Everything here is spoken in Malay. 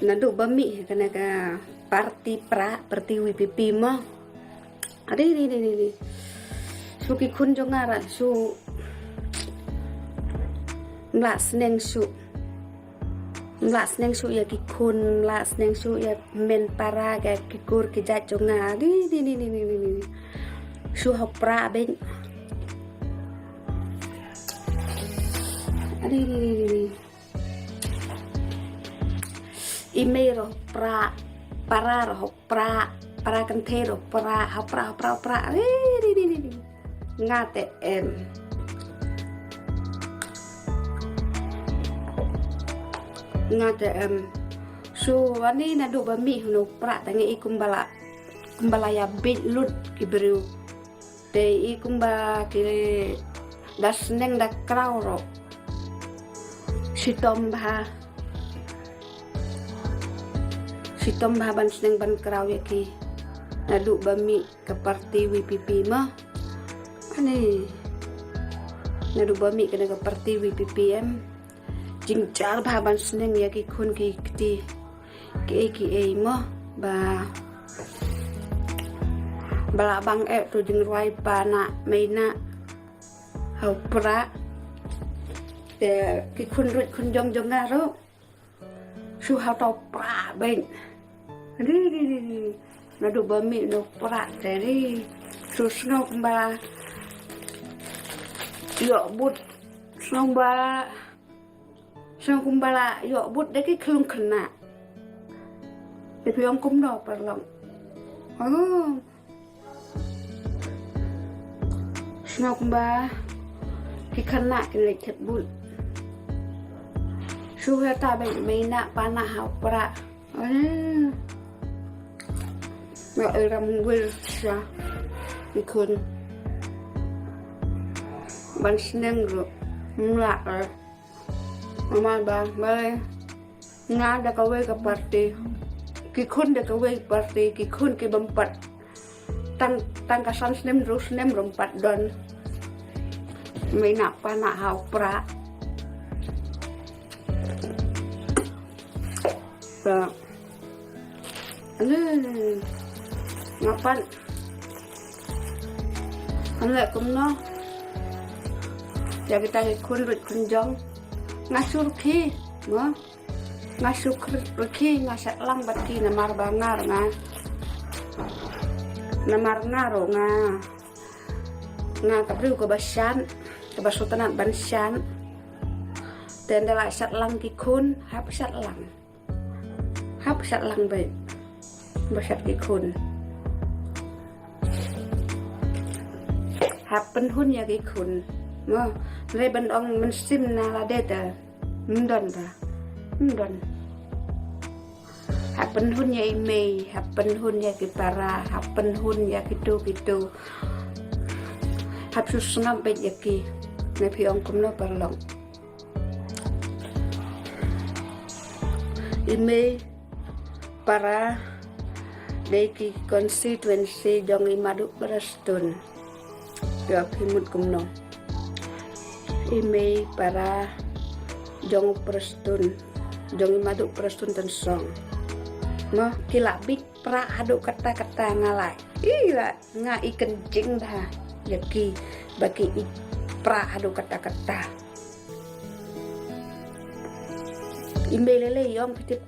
Naduk bami kana ka party WPP mo. Ari. Su ki kun jongara su las neng su ya ki kun las neng su ya men para ga ki kur ki ja jonga di su hopra ben ari imero para kantero pra ngate so ani na do bami no pra tangi ikumbala ya bit lut kibru te ikumba kire das neng da krauro sitom ban seneng ban kraw yaki nadu bami ke party WPP mah ani nadu bami kena ke party WPP jingcar ban seneng yaki kun ki mah bala bang tu jing ruai pana maina hau pra te ki kun rut kun jong ngaro su hau to pra ben ri nadu bami no pra teri su sno ba yo but sno ba kumbala yo but de ki klung khna de pyong kum do parlong sno kumba ki khna ki le khet but su hata ben meina pana hau pra mà ram will sa ikun ban seneng ro ngla mama ba mai nga da ka we ka party ki kun da ka we party ki kun ki bampat tang ka san snem rompat don mai na pa na hau pra ba ngapan anle kumno ya kita kun jong ngasur ki mo ngasuk ki ngasak lang bati namar bangar namar ngaro nga kapriu ke basan ke basutanan bansan tenda sat lang ki kun hap sat lang baik basat ki kun happen hun ya ki kun mo le ban ong men sim na la deta ndon happen hun ya ime happen hun ya ki para happen hun ya kitu hap susngam be ya ki ne pi ong kum no parlong ime para deki constituency jong imadu Prestun ya himut kumno ime para jong Prestun jong imadu Prestun tan song mo kila big pra adu kata ngalai ila nga ikan jing dah yaki bagi pra adu kata ime lele yom kitip